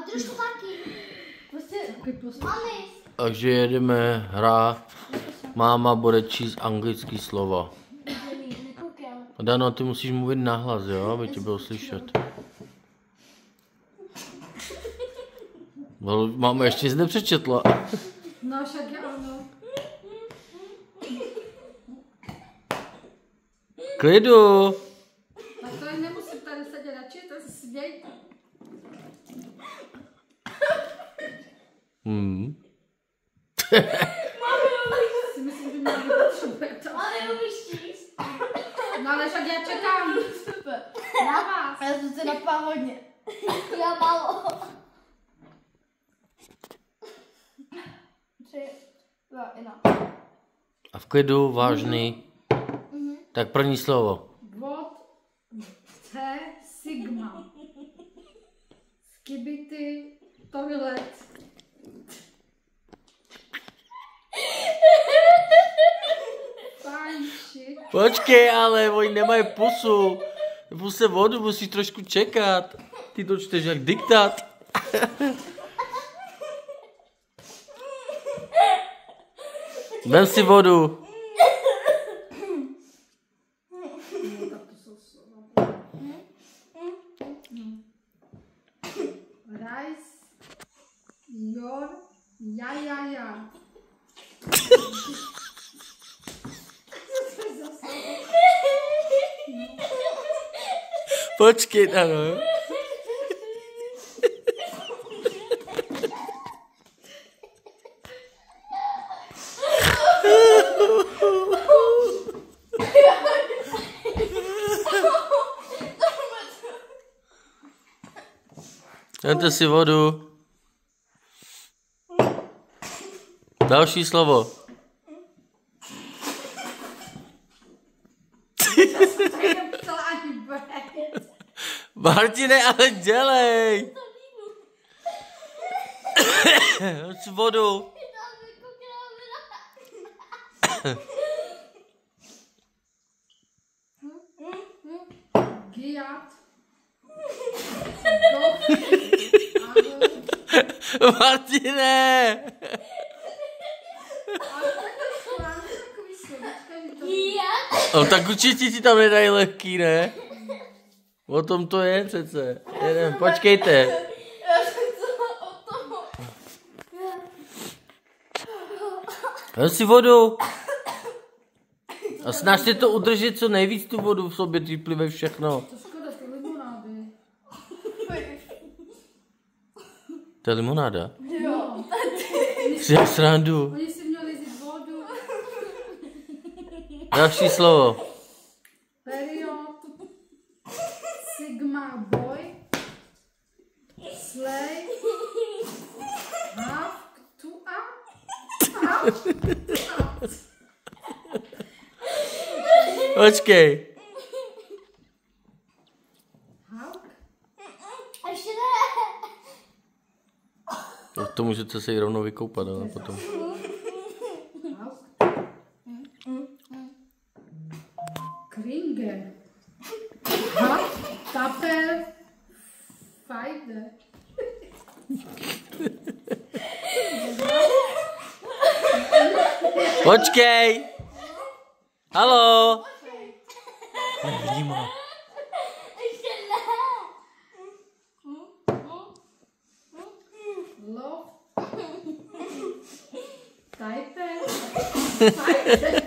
A trošku taky. Prostě, mami. Takže jedeme hrát. Máma bude číst anglický slova. Dano, ty musíš mluvit nahlas, jo, aby tě bylo slyšet. Máma ještě nic nepřečetla. No, však ano. Klidu! Tak to nemusím tady sedět radši, to se smějte. Si myslím, že mě nepotřebuje to. Ale umíš číst. No ale však já čekám. Super. Na vás. Já jsem se napál hodně. Já málo. 3, 2, 1. A v klidu, vážný. Tak první slovo. Vod, C, Sigma. Skibity, toilet. Fajnčit. Počkej, ale oni nemají pusu. Puse vodu, musíš trošku čekat. Ty to čteš jak diktát. Vem si vodu. Rice, your, ja. Počkej, ano. Vemte si vodu. Další slovo. Martine, ale dělej. Vem si vodu. Giat. Martine! No tak určitě ti tam nedají lehký, ne? O tom to je přece. Jeden, počkejte. Já jsem chcela o toho. Vem si vodu. A snaž si to udržet co nejvíc tu vodu v sobě, ty plive všechno. To škoda, ty limonády. To je limonáda? Jo. Si já srandu. Oni si měli vzít vodu. Další slovo. Period. Sigma boy. Slay. Half to up. Počkej. Halk. Ještě ne. No, to můžete se jí rovnou vykoupat, ale potom. Halk. Kringer. Halk. Tapel. Fajde. Počkej. Haló. Nevnímá. Ještě ne. Love. Tajpe. Fajde.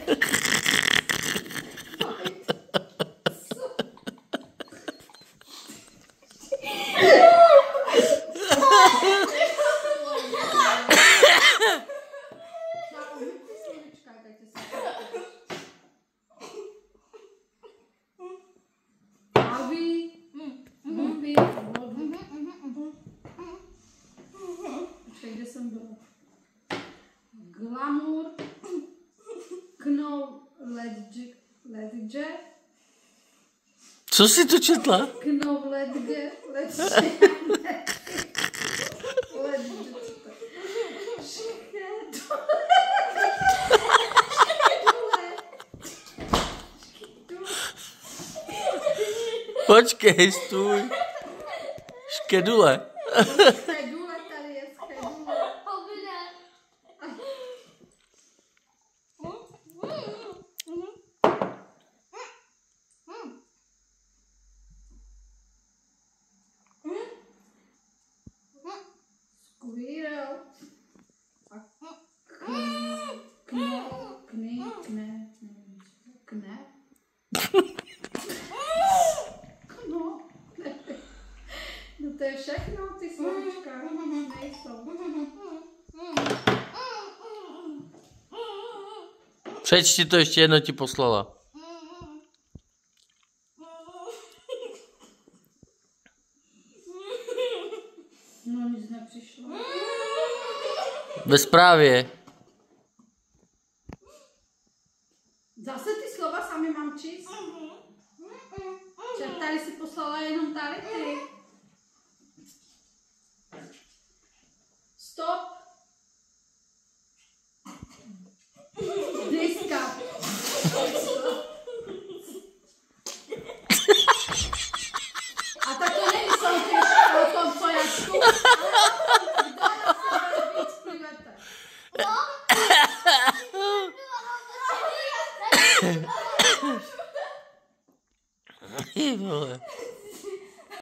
Kde jsem byla? Glamour, knowledge, Co jsi to četla? knowledge, Počkej, stůj. Škedule. Schedule tady je, schedule. Squirrel. Kne. No to je všechno, ty slovíčka. Nejsou. Přečti to ještě jedno, ti poslala. No nic nepřišlo. Ve zprávě. Zase ty slova sami mám číst. Tady si poslala jenom tady ty. Stop. Diska. A tak to není soutěž o tom, co já čtu. Kdo na sebe víc plivete? Ty vole.